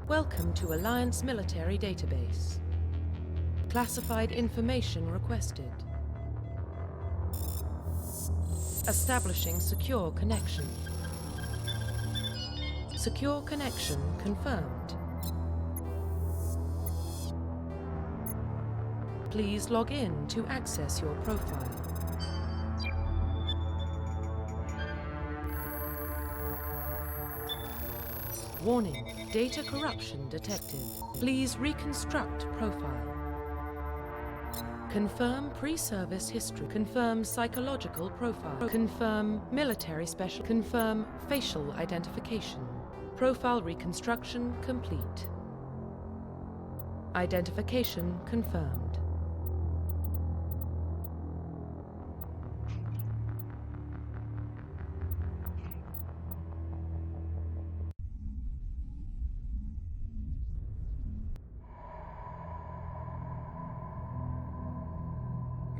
Welcome to Alliance Military Database. Classified information requested. Establishing secure connection. Secure connection confirmed. Please log in to access your profile. Warning, data corruption detected. Please reconstruct profile. Confirm pre-service history. Confirm psychological profile. Confirm military special. Confirm facial identification. Profile reconstruction complete. Identification confirmed.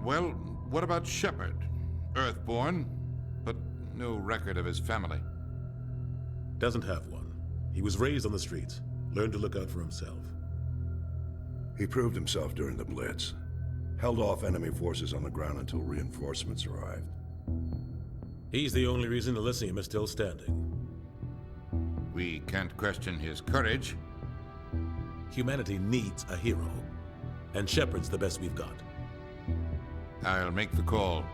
Well, what about Shepard? Earthborn, but no record of his family. Doesn't have one. He was raised on the streets, learned to look out for himself. He proved himself during the Blitz. Held off enemy forces on the ground until reinforcements arrived. He's the only reason Elysium is still standing. We can't question his courage. Humanity needs a hero, and Shepard's the best we've got. I'll make the call.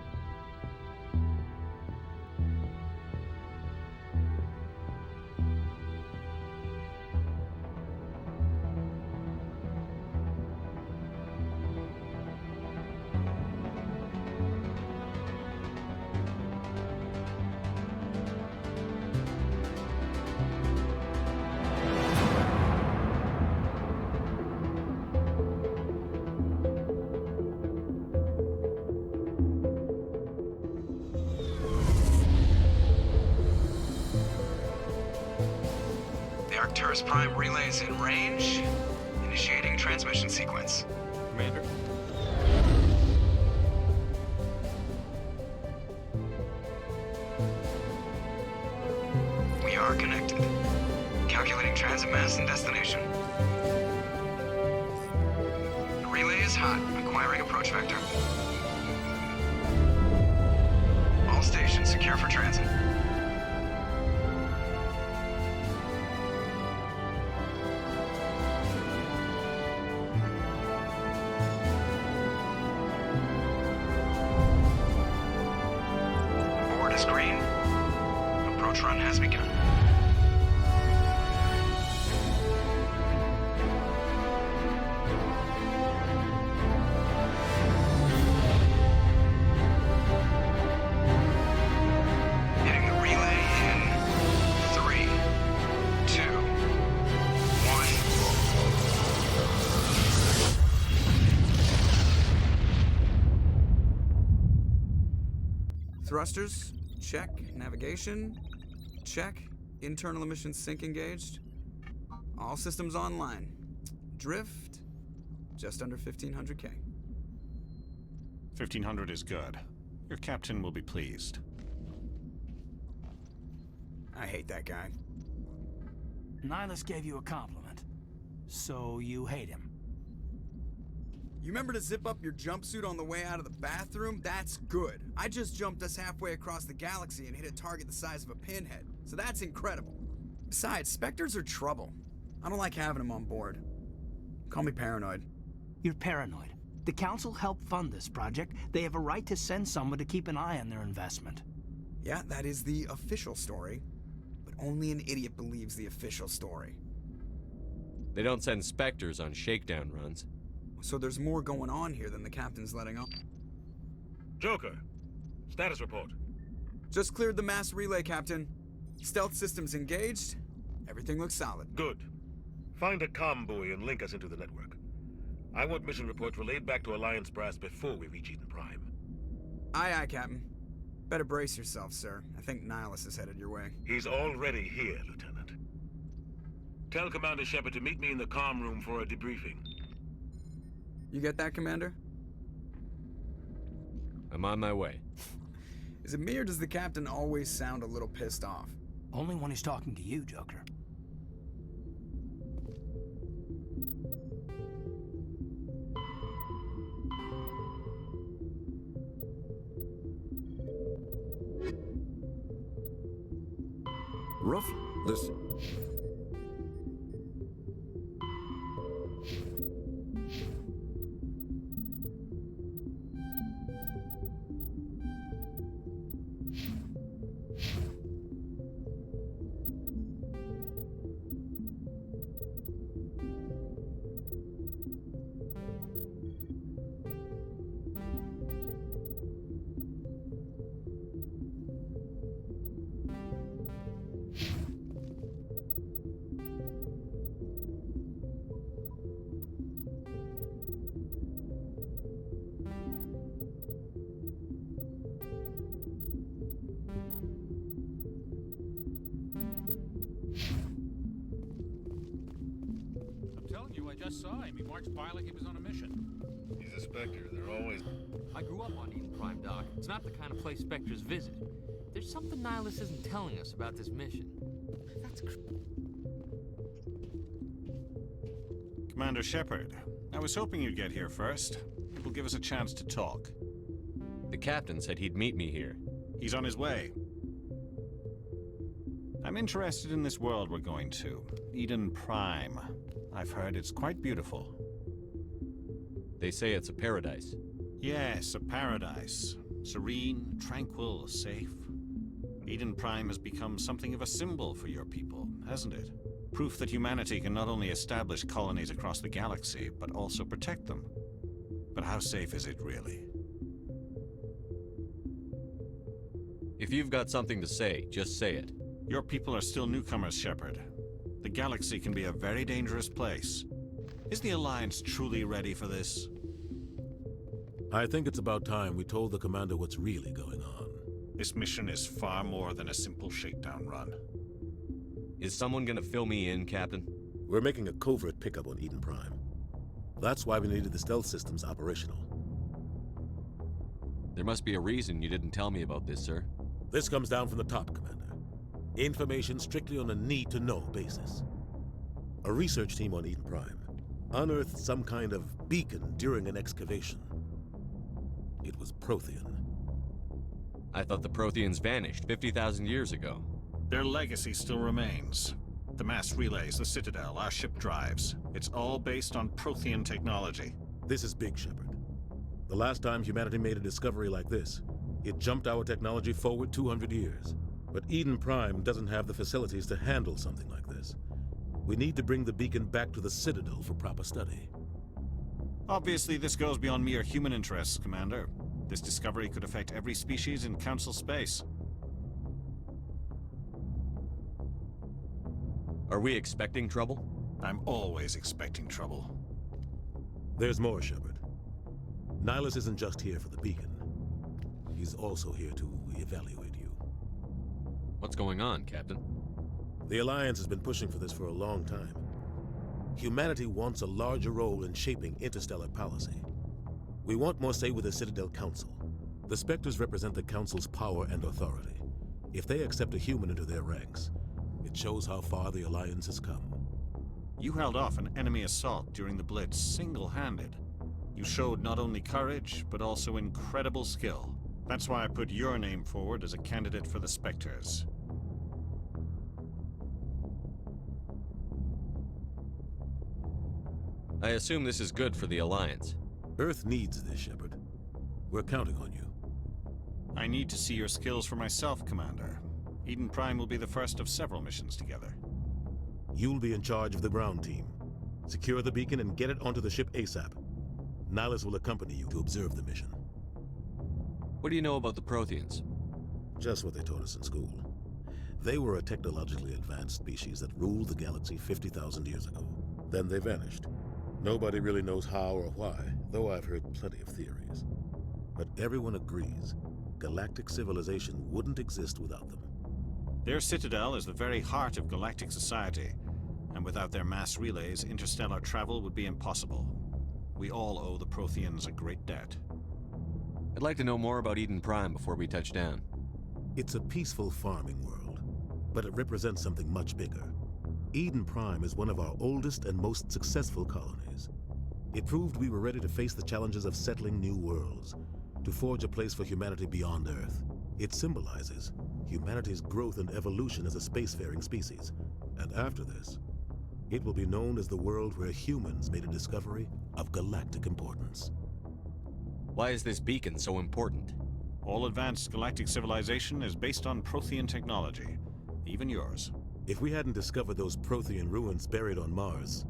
Arcturus Prime relays in range. Initiating transmission sequence. Commander? We are connected. Calculating transit mass and destination. The relay is hot. Acquiring approach vector. All stations secure for transit. Green. Approach run has begun. Hitting the relay in 3, 2, 1. Thrusters. Check. Navigation. Check. Internal emissions sync engaged. All systems online. Drift. Just under 1500K. 1500 is good. Your captain will be pleased. I hate that guy. Nihilus gave you a compliment. So you hate him. You remember to zip up your jumpsuit on the way out of the bathroom? That's good. I just jumped us halfway across the galaxy and hit a target the size of a pinhead. So that's incredible. Besides, Spectres are trouble. I don't like having them on board. Call me paranoid. You're paranoid. The Council helped fund this project. They have a right to send someone to keep an eye on their investment. Yeah, that is the official story. But only an idiot believes the official story. They don't send Spectres on shakedown runs. So there's more going on here than the captain's letting on. Joker, status report. Just cleared the mass relay, Captain. Stealth systems engaged. Everything looks solid. Good. Find a comm buoy and link us into the network. I want mission reports relayed back to Alliance Brass before we reach Eden Prime. Aye, aye, Captain. Better brace yourself, sir. I think Nihilus is headed your way. He's already here, Lieutenant. Tell Commander Shepard to meet me in the comm room for a debriefing. You get that, Commander? I'm on my way. Is it me or does the captain always sound a little pissed off? Only when he's talking to you, Joker. Rough. Listen. I'm telling you, I just saw him. He marched by like he was on a mission. He's a Spectre. They're always... I grew up on Eden Prime, Doc. It's not the kind of place Spectres visit. There's something Nihilus isn't telling us about this mission. That's Commander Shepard, I was hoping you'd get here first. It will give us a chance to talk. The captain said he'd meet me here. He's on his way. I'm interested in this world we're going to, Eden Prime. I've heard it's quite beautiful. They say it's a paradise. Yes, a paradise. Serene, tranquil, safe. Eden Prime has become something of a symbol for your people, hasn't it? Proof that humanity can not only establish colonies across the galaxy, but also protect them. But how safe is it really? If you've got something to say, just say it. Your people are still newcomers, Shepard. The galaxy can be a very dangerous place. Is the Alliance truly ready for this? I think it's about time we told the commander what's really going on. This mission is far more than a simple shakedown run. Is someone gonna fill me in, Captain? We're making a covert pickup on Eden Prime. That's why we needed the stealth systems operational. There must be a reason you didn't tell me about this, sir. This comes down from the top, Commander. Information strictly on a need-to-know basis. A research team on Eden Prime unearthed some kind of beacon during an excavation. It was Prothean. I thought the Protheans vanished 50,000 years ago. Their legacy still remains. The mass relays, the Citadel, our ship drives. It's all based on Prothean technology. This is big, Shepard. The last time humanity made a discovery like this, it jumped our technology forward 200 years. But Eden Prime doesn't have the facilities to handle something like this. We need to bring the beacon back to the Citadel for proper study. Obviously, this goes beyond mere human interests, Commander. This discovery could affect every species in Council space. Are we expecting trouble? I'm always expecting trouble. There's more, Shepard. Nihilus isn't just here for the beacon. He's also here to evaluate you. What's going on, Captain? The Alliance has been pushing for this for a long time. Humanity wants a larger role in shaping interstellar policy. We want more say with the Citadel Council. The Spectres represent the Council's power and authority. If they accept a human into their ranks, it shows how far the Alliance has come. You held off an enemy assault during the Blitz single-handed. You showed not only courage, but also incredible skill. That's why I put your name forward as a candidate for the Spectres. I assume this is good for the Alliance. Earth needs this, Shepard. We're counting on you. I need to see your skills for myself, Commander. Eden Prime will be the first of several missions together. You'll be in charge of the ground team. Secure the beacon and get it onto the ship ASAP. Nihilus will accompany you to observe the mission. What do you know about the Protheans? Just what they taught us in school. They were a technologically advanced species that ruled the galaxy 50,000 years ago. Then they vanished. Nobody really knows how or why, though I've heard plenty of theories. But everyone agrees galactic civilization wouldn't exist without them. Their citadel is the very heart of galactic society, and without their mass relays, interstellar travel would be impossible. We all owe the Protheans a great debt. I'd like to know more about Eden Prime before we touch down. It's a peaceful farming world, but it represents something much bigger. Eden Prime is one of our oldest and most successful colonies. It proved we were ready to face the challenges of settling new worlds, to forge a place for humanity beyond Earth. It symbolizes humanity's growth and evolution as a spacefaring species. And after this, it will be known as the world where humans made a discovery of galactic importance. Why is this beacon so important? All advanced galactic civilization is based on Prothean technology, even yours. If we hadn't discovered those Prothean ruins buried on Mars,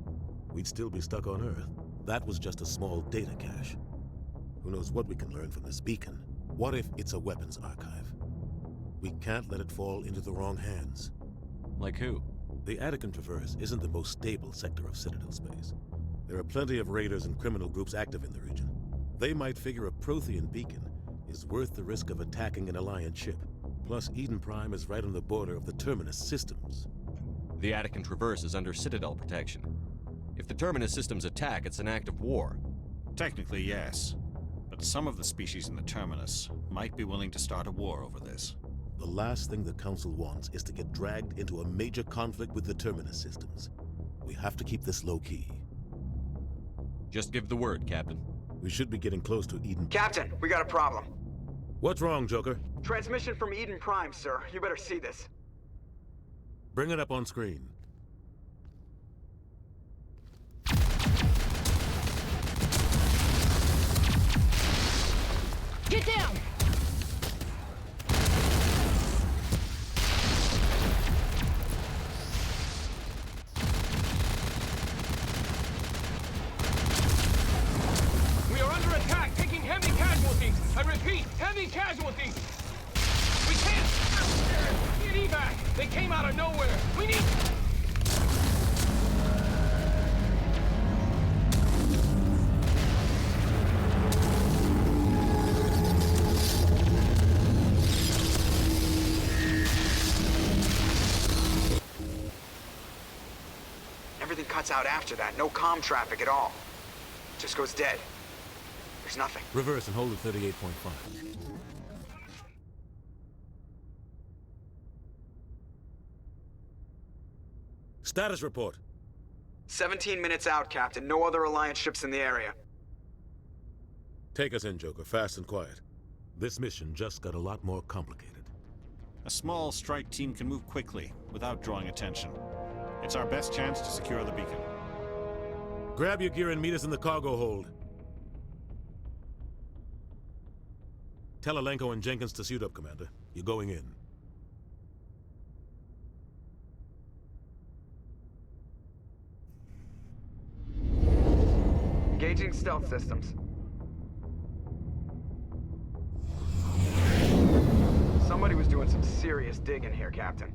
we'd still be stuck on Earth. That was just a small data cache. Who knows what we can learn from this beacon? What if it's a weapons archive? We can't let it fall into the wrong hands. Like who? The Attican Traverse isn't the most stable sector of Citadel space. There are plenty of raiders and criminal groups active in the region. They might figure a Prothean beacon is worth the risk of attacking an Alliance ship. Plus, Eden Prime is right on the border of the Terminus systems. The Attican Traverse is under Citadel protection. If the Terminus systems attack, it's an act of war. Technically, yes. But some of the species in the Terminus might be willing to start a war over this. The last thing the Council wants is to get dragged into a major conflict with the Terminus systems. We have to keep this low-key. Just give the word, Captain. We should be getting close to Eden. Captain, we got a problem. What's wrong, Joker? Transmission from Eden Prime, sir. You better see this. Bring it up on screen. Get down! We are under attack, taking heavy casualties. I repeat, heavy casualties. We can't. Need evac. They came out of nowhere. We need. Everything cuts out after that. No comm traffic at all. Just goes dead. There's nothing. Reverse and hold at 38.5. Status report. 17 minutes out, Captain. No other Alliance ships in the area. Take us in, Joker, fast and quiet. This mission just got a lot more complicated. A small strike team can move quickly, without drawing attention. It's our best chance to secure the beacon. Grab your gear and meet us in the cargo hold. Tell Alenko and Jenkins to suit up, Commander. You're going in. Engaging stealth systems. Somebody was doing some serious digging here, Captain.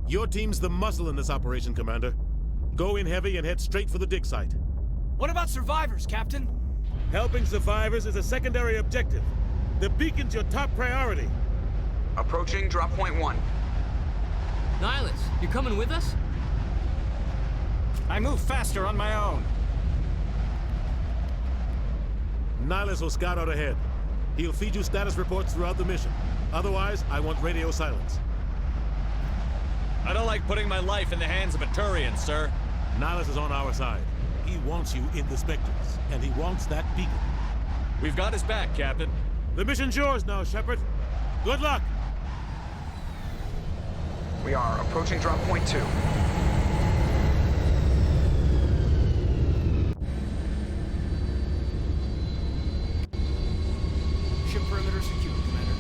Your team's the muscle in this operation, Commander. Go in heavy and head straight for the dig site. What about survivors, Captain? Helping survivors is a secondary objective. The beacon's your top priority. Approaching drop point 1. Nihilus, you coming with us? I move faster on my own. Nihilus will scout out ahead. He'll feed you status reports throughout the mission. Otherwise, I want radio silence. I don't like putting my life in the hands of a Turian, sir. Nihilus is on our side. He wants you in the Spectres, and he wants that beacon. We've got his back, Captain. The mission's yours now, Shepard. Good luck! We are approaching drop point 2. Ship perimeter secure, Commander.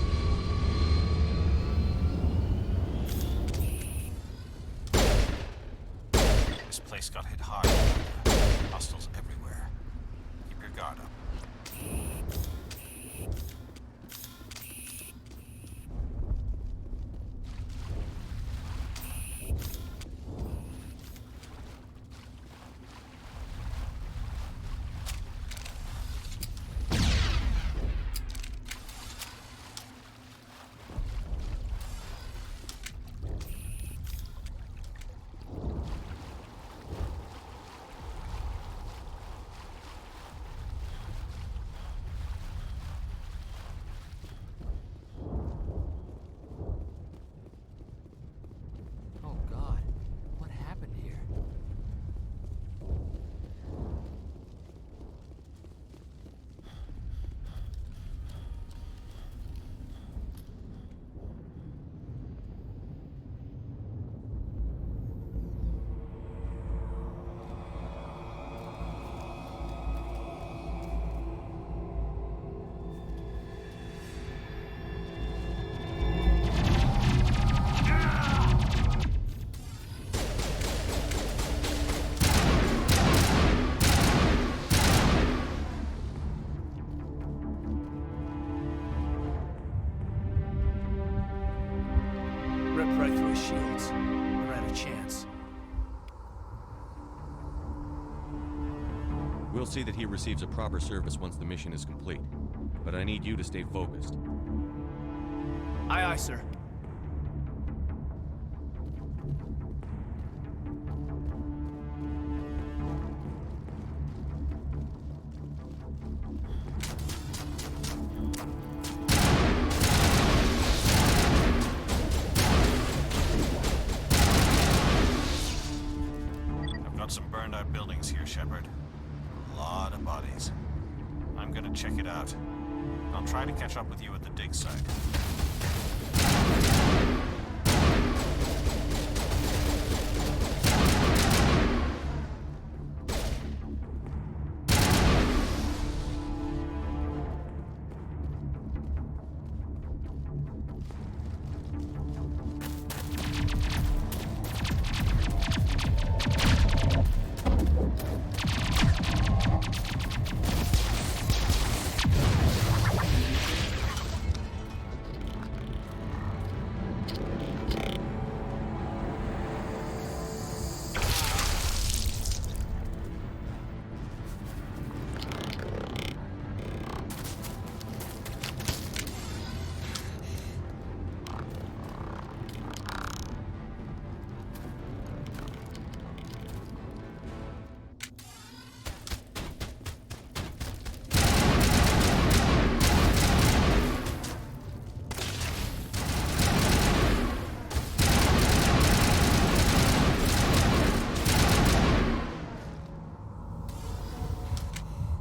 This place got hit hard. Hostiles everywhere. Keep your guard up. his shields. We're at a chance. We'll see that he receives a proper service once the mission is complete. But I need you to stay focused. Aye, aye, sir. I've got some burned out buildings here, Shepard. A lot of bodies. I'm gonna check it out. I'll try to catch up with you at the dig site.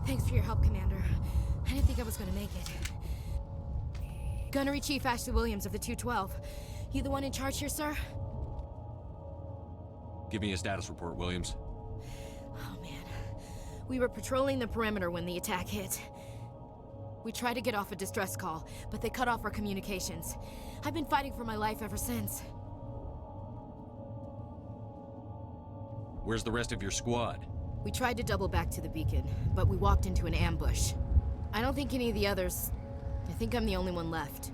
Thanks for your help, Commander. I didn't think I was gonna make it. Gunnery Chief Ashley Williams of the 212. You the one in charge here, sir? Give me a status report, Williams. Oh, man. We were patrolling the perimeter when the attack hit. We tried to get off a distress call, but they cut off our communications. I've been fighting for my life ever since. Where's the rest of your squad? We tried to double back to the beacon, but we walked into an ambush. I don't think any of the others... I think I'm the only one left.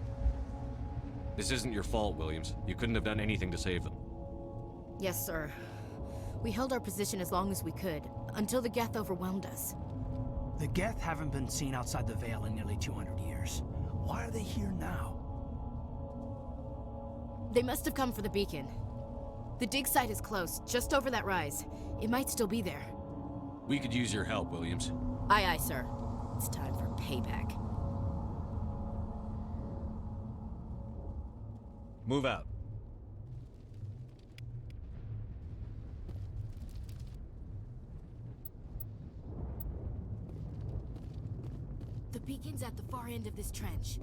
This isn't your fault, Williams. You couldn't have done anything to save them. Yes, sir. We held our position as long as we could, until the Geth overwhelmed us. The Geth haven't been seen outside the Veil in nearly 200 years. Why are they here now? They must have come for the beacon. The dig site is close, just over that rise. It might still be there. We could use your help, Williams. Aye, aye, sir. It's time for payback. Move out. The beacon's at the far end of this trench.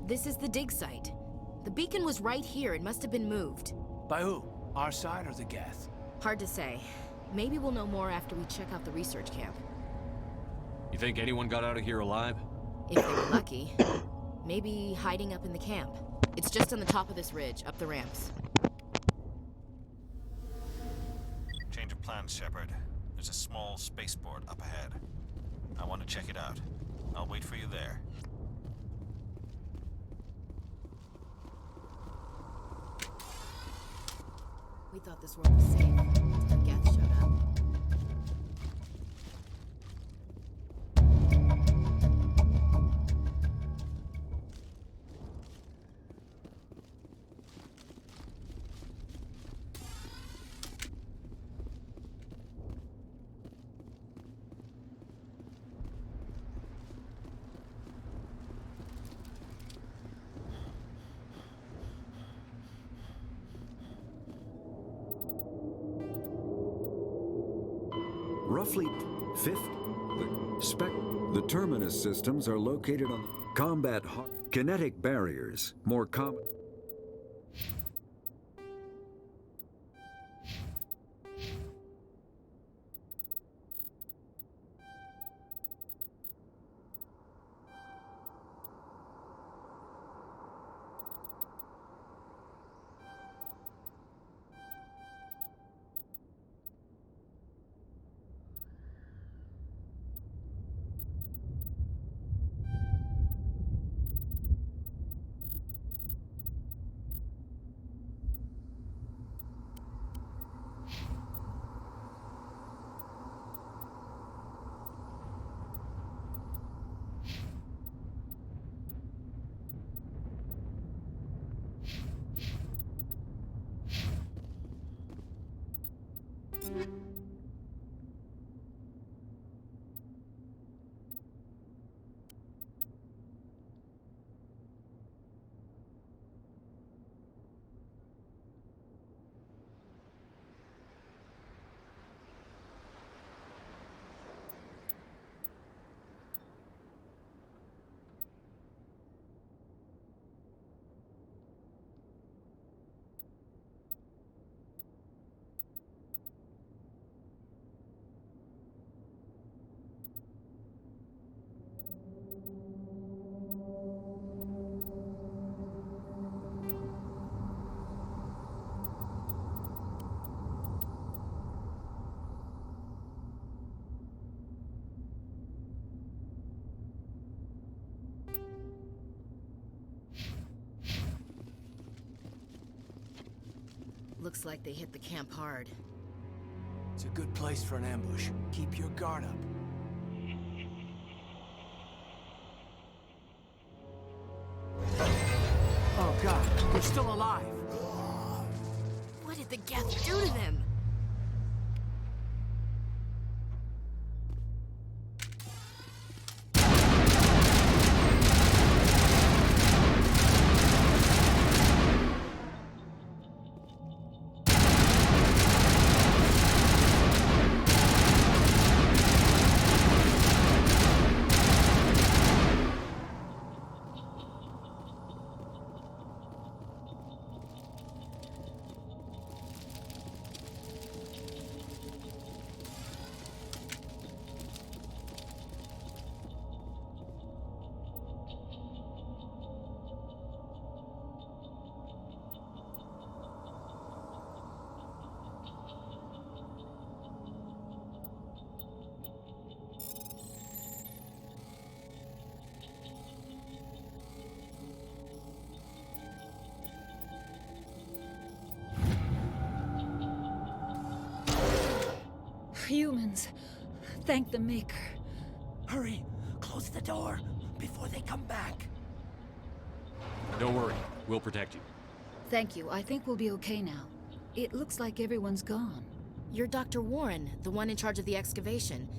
This is the dig site. The beacon was right here. It must have been moved. By who? Our side or the Geth? Hard to say. Maybe we'll know more after we check out the research camp. You think anyone got out of here alive? If they were lucky. Maybe hiding up in the camp. It's just on the top of this ridge, up the ramps. Change of plans, Shepard. There's a small spaceport up ahead. I want to check it out. I'll wait for you there. We thought this world was safe until Geth showed up. Starfleet 5th. The terminus systems are located on combat kinetic barriers, more common. Looks like they hit the camp hard. It's a good place for an ambush. Keep your guard up. Oh god, they're still alive! What did the Geth do to them? Humans. Thank the Maker. Hurry! Close the door before they come back. Don't worry. We'll protect you. Thank you. I think we'll be okay now. It looks like everyone's gone. You're Dr. Warren, the one in charge of the excavation.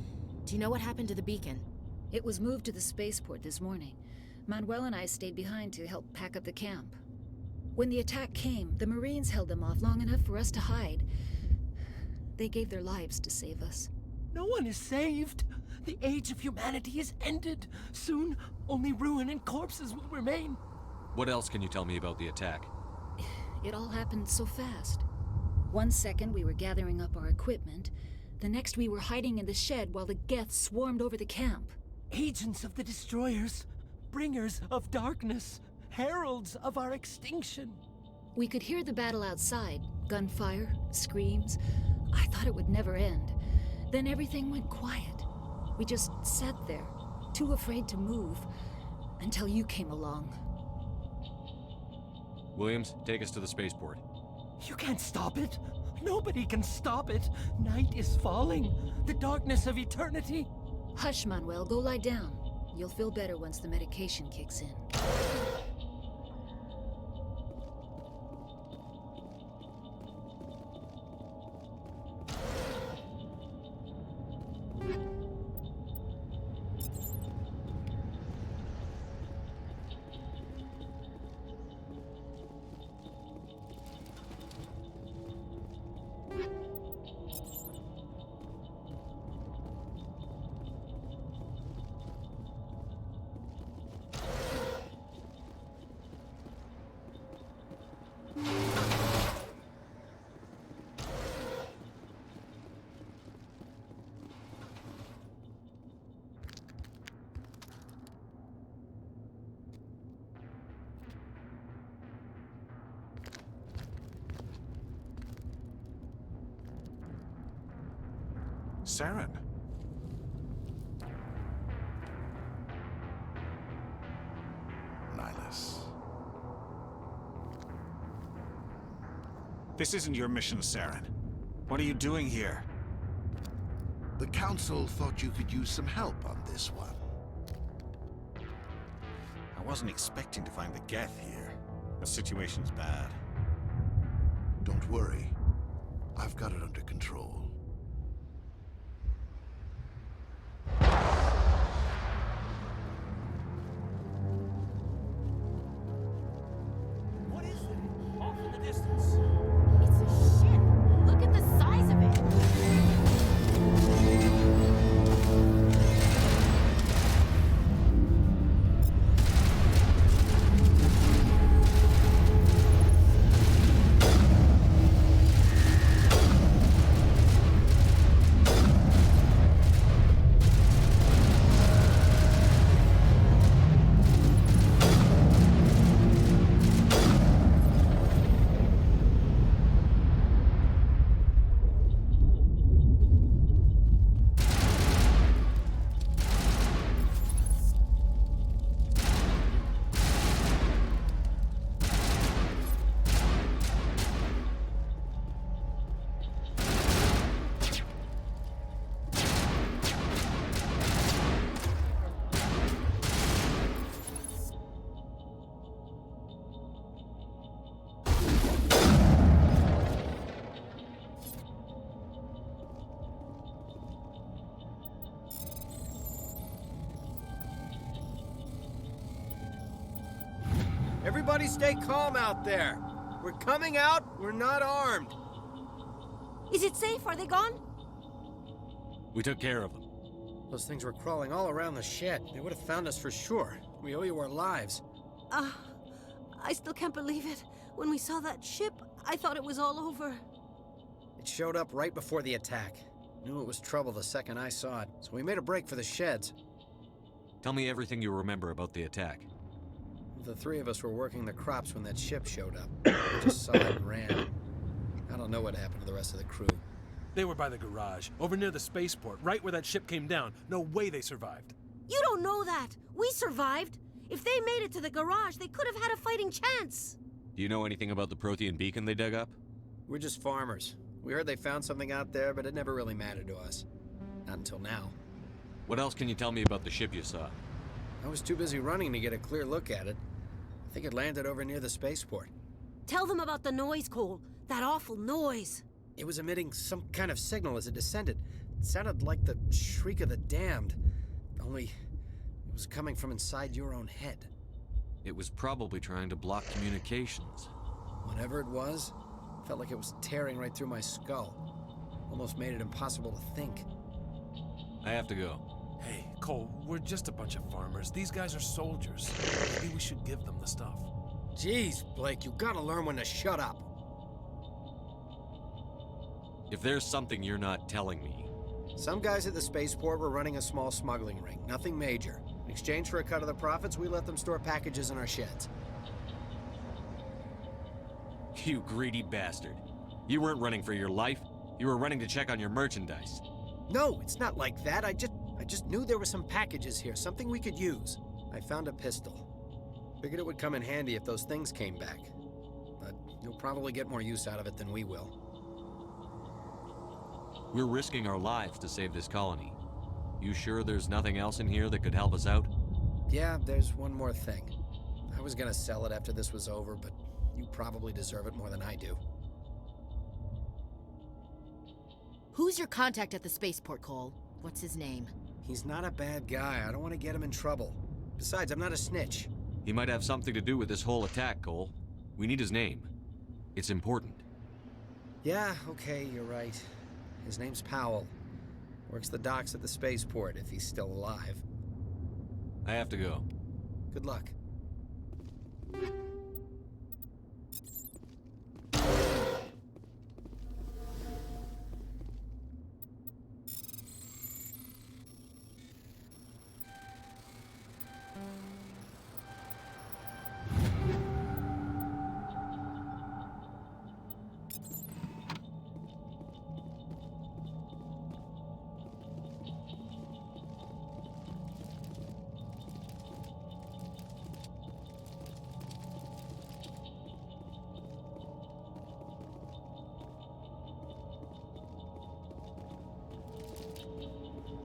Do you know what happened to the beacon? It was moved to the spaceport this morning. Manuel and I stayed behind to help pack up the camp. When the attack came, the Marines held them off long enough for us to hide. They gave their lives to save us. No one is saved. The age of humanity is ended. Soon, only ruin and corpses will remain. What else can you tell me about the attack? It all happened so fast. 1 second we were gathering up our equipment. The next we were hiding in the shed while the Geth swarmed over the camp. Agents of the destroyers, bringers of darkness, heralds of our extinction. We could hear the battle outside. Gunfire, screams. I thought it would never end. Then everything went quiet. We just sat there, too afraid to move, until you came along. Williams, take us to the spaceport. You can't stop it. Nobody can stop it. Night is falling. The darkness of eternity. Hush, Manuel. Go lie down. You'll feel better once the medication kicks in. Saren. Nihlus. This isn't your mission, Saren. What are you doing here? The Council thought you could use some help on this one. I wasn't expecting to find the Geth here. The situation's bad. Don't worry. I've got it under control. What is it? Off in the distance. It's a ship. Look at the size of it. Everybody stay calm out there. We're coming out, we're not armed. Is it safe? Are they gone? We took care of them. Those things were crawling all around the shed. They would have found us for sure. We owe you our lives. I still can't believe it. When we saw that ship, I thought it was all over. It showed up right before the attack. Knew it was trouble the second I saw it, so we made a break for the sheds. Tell me everything you remember about the attack. The three of us were working the crops when that ship showed up. We just saw it and ran. I don't know what happened to the rest of the crew. They were by the garage, over near the spaceport, right where that ship came down. No way they survived. You don't know that. We survived. If they made it to the garage, they could have had a fighting chance. Do you know anything about the Prothean beacon they dug up? We're just farmers. We heard they found something out there, but it never really mattered to us. Not until now. What else can you tell me about the ship you saw? I was too busy running to get a clear look at it. I think it landed over near the spaceport. Tell them about the noise, Cole. That awful noise. It was emitting some kind of signal as it descended. It sounded like the shriek of the damned. Only, it was coming from inside your own head. It was probably trying to block communications. Whatever it was, felt like it was tearing right through my skull. Almost made it impossible to think. I have to go. Hey, Cole, we're just a bunch of farmers. These guys are soldiers. Maybe we should give them the stuff. Jeez, Blake, you gotta learn when to shut up. If there's something you're not telling me... Some guys at the spaceport were running a small smuggling ring. Nothing major. In exchange for a cut of the profits, we let them store packages in our sheds. You greedy bastard. You weren't running for your life. You were running to check on your merchandise. No, it's not like that. I just knew there were some packages here, something we could use. I found a pistol. Figured it would come in handy if those things came back. But you'll probably get more use out of it than we will. We're risking our lives to save this colony. You sure there's nothing else in here that could help us out? Yeah, there's one more thing. I was gonna sell it after this was over, but you probably deserve it more than I do. Who's your contact at the spaceport, Cole? What's his name? He's not a bad guy. I don't want to get him in trouble. Besides, I'm not a snitch. He might have something to do with this whole attack, Cole. We need his name. It's important. Yeah, okay, you're right. His name's Powell. Works the docks at the spaceport, if he's still alive. I have to go. Good luck.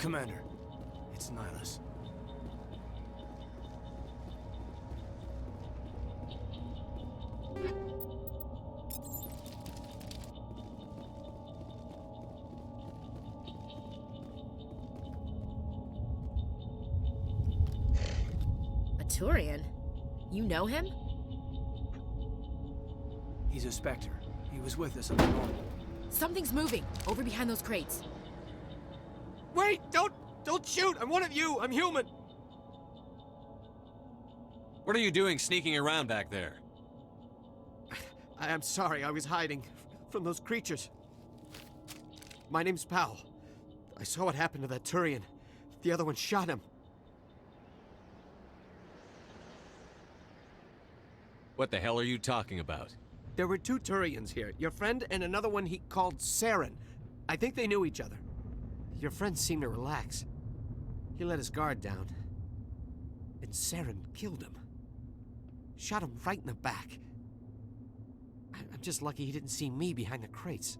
Commander, it's Nihilus. A Turian? You know him? He's a Spectre. He was with us on the normal. Something's moving, over behind those crates. Wait! Don't shoot! I'm one of you! I'm human! What are you doing sneaking around back there? I'm sorry, I was hiding from those creatures. My name's Powell. I saw what happened to that Turian. The other one shot him. What the hell are you talking about? There were 2 Turians here. Your friend and another one he called Saren. I think they knew each other. Your friend seemed to relax. He let his guard down. And Saren killed him. Shot him right in the back. I'm just lucky he didn't see me behind the crates.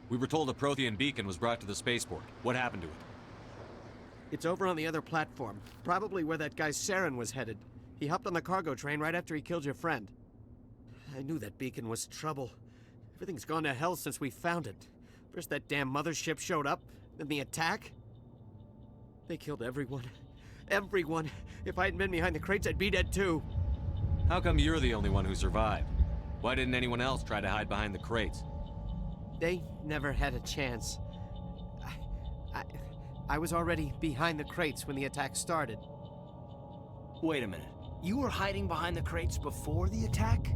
We were told a Prothean beacon was brought to the spaceport. What happened to it? It's over on the other platform. Probably where that guy Saren was headed. He hopped on the cargo train right after he killed your friend. I knew that beacon was trouble. Everything's gone to hell since we found it. First that damn mothership showed up, then the attack. They killed everyone. Everyone. If I hadn't been behind the crates, I'd be dead too. How come you're the only one who survived? Why didn't anyone else try to hide behind the crates? They never had a chance. I was already behind the crates when the attack started. Wait a minute. You were hiding behind the crates before the attack?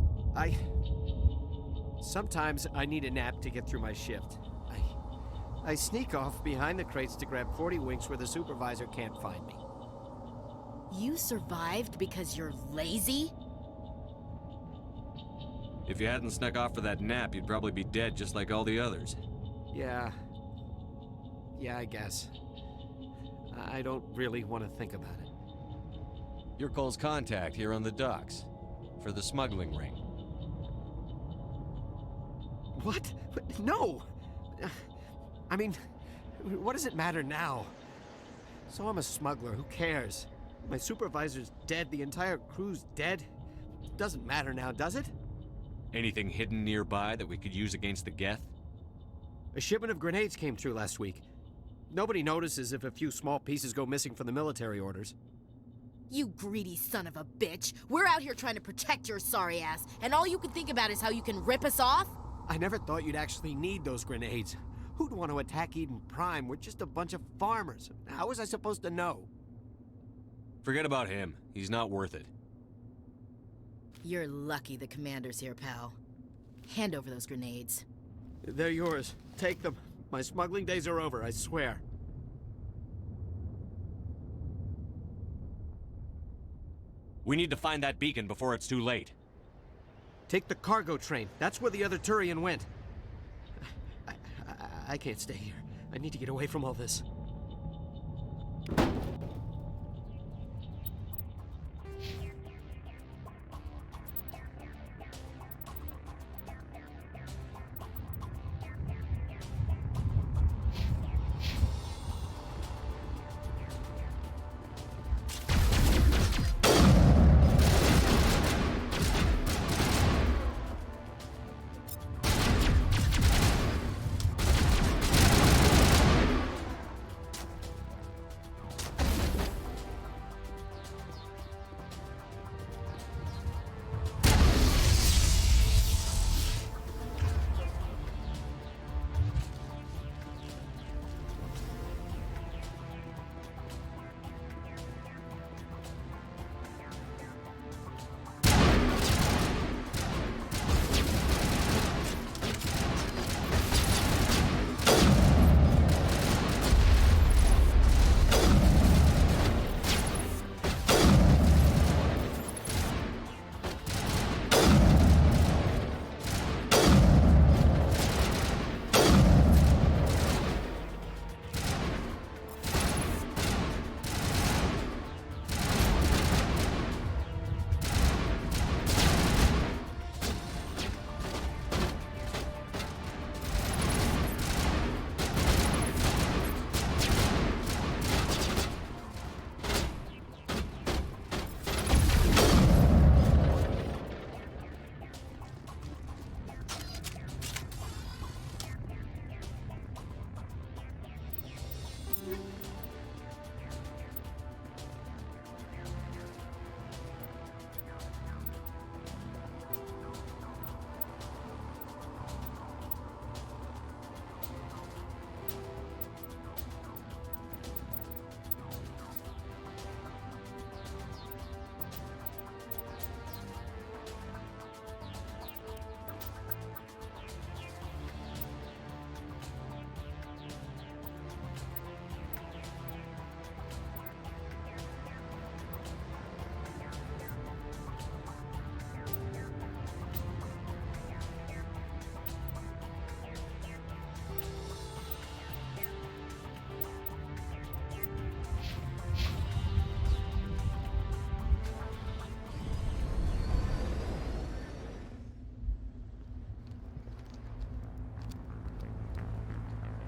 Sometimes I need a nap to get through my shift. I sneak off behind the crates to grab 40 winks where the supervisor can't find me. You survived because you're lazy? If you hadn't snuck off for that nap, you'd probably be dead just like all the others. Yeah, I guess. I don't really want to think about it. You're Cole's contact here on the docks. For the smuggling ring. What? No! I mean, what does it matter now? So I'm a smuggler, who cares? My supervisor's dead, the entire crew's dead. It doesn't matter now, does it? Anything hidden nearby that we could use against the Geth? A shipment of grenades came through last week. Nobody notices if a few small pieces go missing from the military orders. You greedy son of a bitch. We're out here trying to protect your sorry ass, and all you can think about is how you can rip us off? I never thought you'd actually need those grenades. Who'd want to attack Eden Prime? We're just a bunch of farmers. How was I supposed to know? Forget about him. He's not worth it. You're lucky the commander's here, pal. Hand over those grenades. They're yours. Take them. My smuggling days are over, I swear. We need to find that beacon before it's too late. Take the cargo train. That's where the other Turian went. I can't stay here. I need to get away from all this.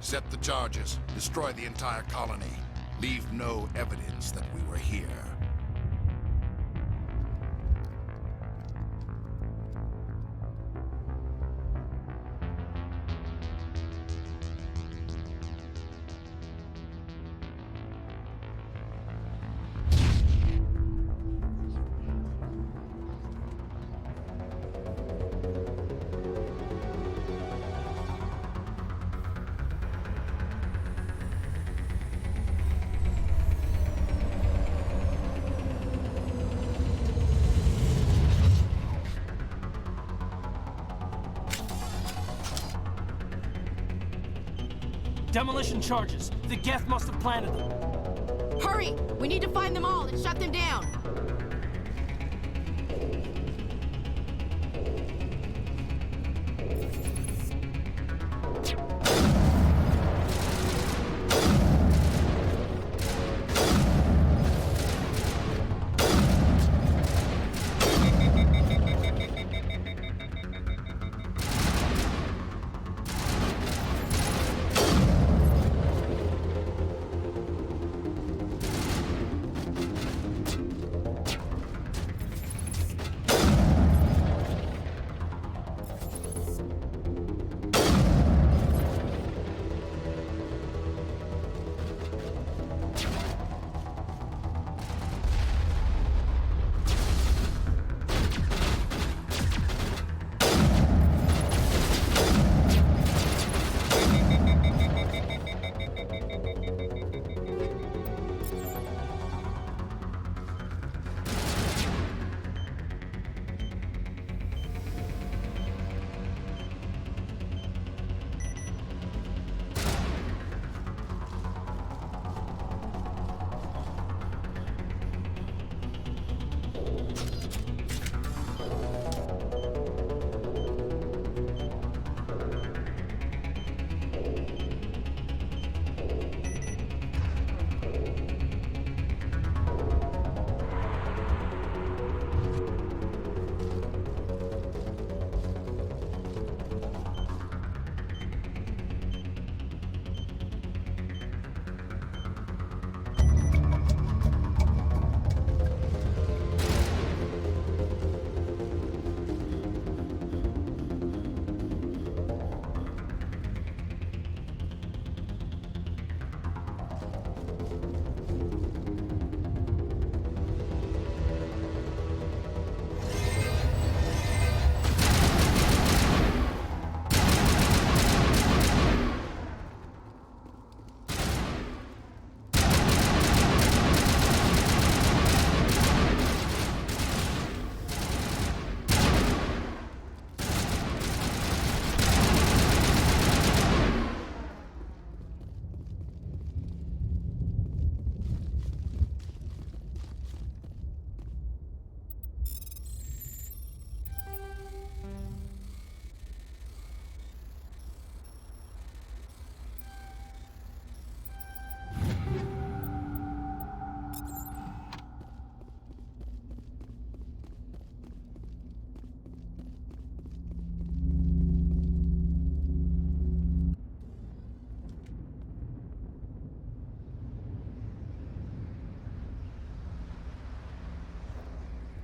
Set the charges. Destroy the entire colony. Leave no evidence that we were here. Demolition charges. The Geth must have planted them. Hurry! We need to find them all and shut them down!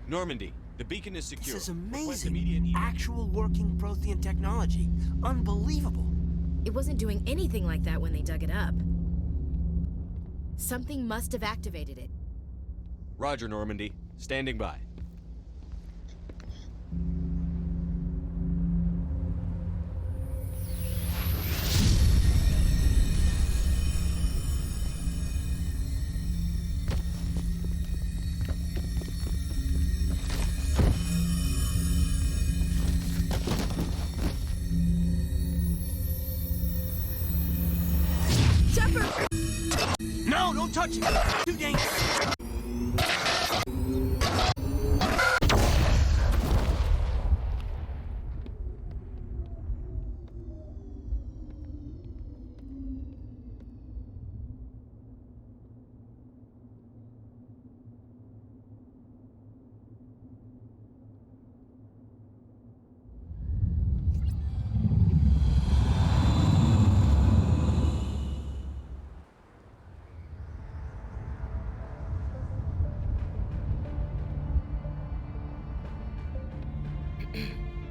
Normandy, the beacon is secure. This is amazing. Actual working Prothean technology. Unbelievable. It wasn't doing anything like that when they dug it up. Something must have activated it. Roger, Normandy. Standing by. No, don't touch it! Too dangerous!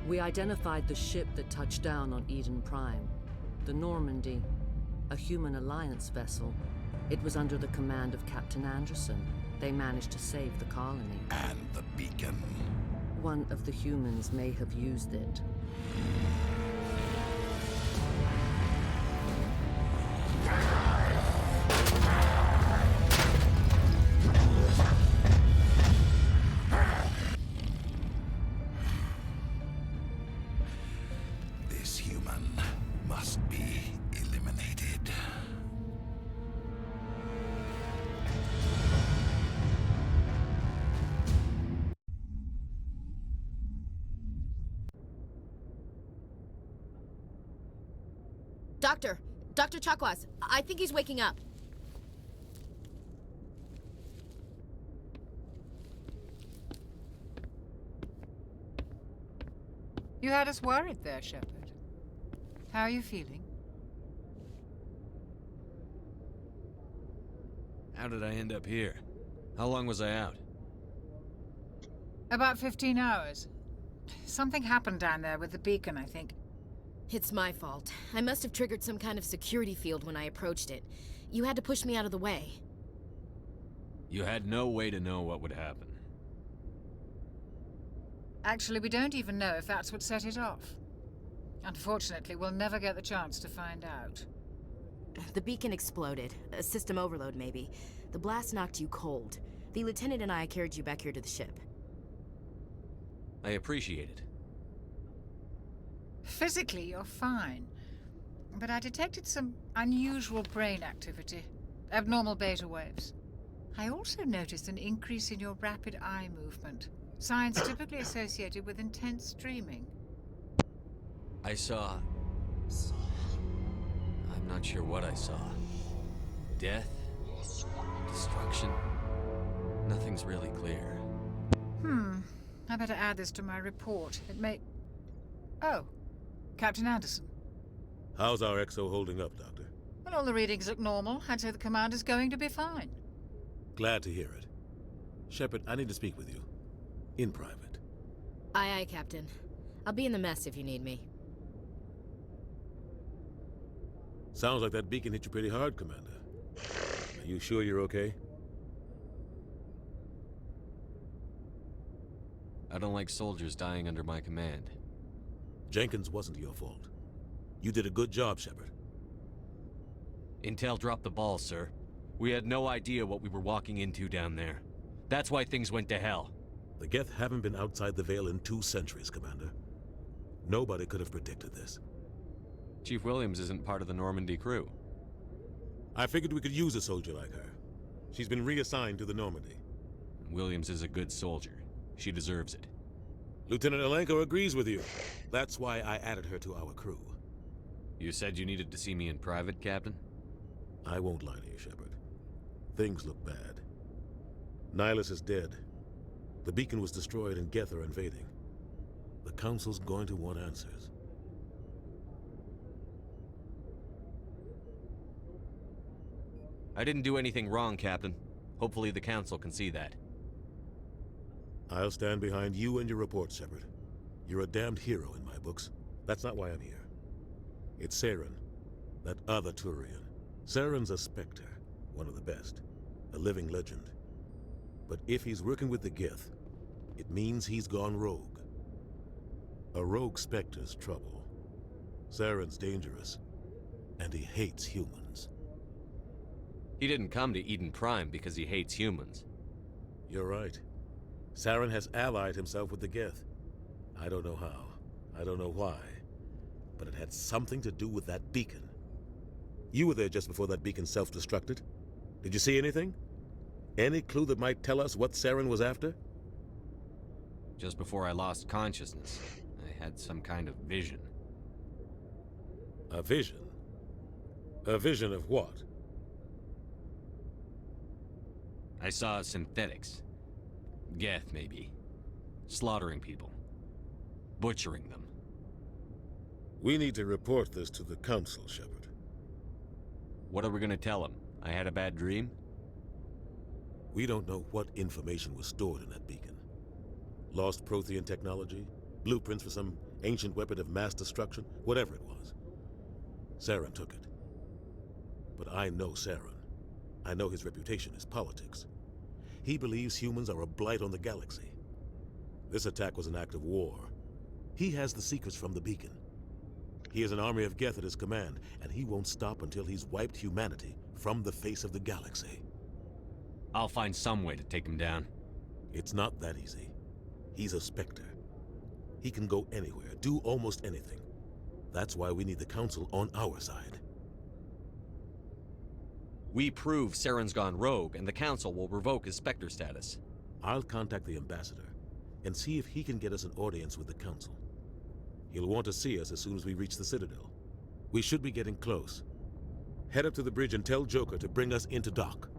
We identified the ship that touched down on Eden Prime. The Normandy. A human alliance vessel. It was under the command of Captain Anderson. They managed to save the colony. And the beacon. One of the humans may have used it. This human must be eliminated. Dr. Chakwas, I think he's waking up. You had us worried there, Shepard. How are you feeling? How did I end up here? How long was I out? About 15 hours. Something happened down there with the beacon, I think. It's my fault. I must have triggered some kind of security field when I approached it. You had to push me out of the way. You had no way to know what would happen. Actually, we don't even know if that's what set it off. Unfortunately, we'll never get the chance to find out. The beacon exploded. A system overload, maybe. The blast knocked you cold. The lieutenant and I carried you back here to the ship. I appreciate it. Physically, you're fine. But I detected some unusual brain activity. Abnormal beta waves. I also noticed an increase in your rapid eye movement. Signs typically associated with intense dreaming. I saw... I'm not sure what I saw. Death? Destruction? Nothing's really clear. I better add this to my report. It may... Oh. Captain Anderson. How's our XO holding up, Doctor? Well, all the readings look normal. I'd say the commander's going to be fine. Glad to hear it. Shepard, I need to speak with you. In private. Aye, aye, Captain. I'll be in the mess if you need me. Sounds like that beacon hit you pretty hard, Commander. Are you sure you're okay? I don't like soldiers dying under my command. Jenkins wasn't your fault. You did a good job, Shepard. Intel dropped the ball, sir. We had no idea what we were walking into down there. That's why things went to hell. The Geth haven't been outside the Veil in 2 centuries, Commander. Nobody could have predicted this. Chief Williams isn't part of the Normandy crew. I figured we could use a soldier like her. She's been reassigned to the Normandy. Williams is a good soldier. She deserves it. Lieutenant Alenko agrees with you. That's why I added her to our crew. You said you needed to see me in private, Captain? I won't lie to you, Shepard. Things look bad. Nihilus is dead. The beacon was destroyed and Geth are invading. The Council's going to want answers. I didn't do anything wrong, Captain. Hopefully the Council can see that. I'll stand behind you and your report, Shepard. You're a damned hero in my books. That's not why I'm here. It's Saren, that other Turian. Saren's a Spectre, one of the best. A living legend. But if he's working with the Geth, it means he's gone rogue. A rogue Spectre's trouble. Saren's dangerous, and he hates humans. He didn't come to Eden Prime because he hates humans. You're right. Saren has allied himself with the Geth. I don't know how. I don't know why. But it had something to do with that beacon. You were there just before that beacon self-destructed. Did you see anything? Any clue that might tell us what Saren was after? Just before I lost consciousness, I had some kind of vision. A vision? A vision of what? I saw synthetics. Geth, maybe. Slaughtering people. Butchering them. We need to report this to the Council, Shepard. What are we gonna tell them? I had a bad dream? We don't know what information was stored in that beacon. Lost Prothean technology? Blueprints for some ancient weapon of mass destruction, whatever it was. Saren took it. But I know Saren. I know his reputation is politics. He believes humans are a blight on the galaxy. This attack was an act of war. He has the secrets from the beacon. He has an army of Geth at his command, and he won't stop until he's wiped humanity from the face of the galaxy. I'll find some way to take him down. It's not that easy. He's a Spectre. He can go anywhere, do almost anything. That's why we need the Council on our side. We prove Saren's gone rogue, and the Council will revoke his Spectre status. I'll contact the Ambassador and see if he can get us an audience with the Council. He'll want to see us as soon as we reach the Citadel. We should be getting close. Head up to the bridge and tell Joker to bring us into dock.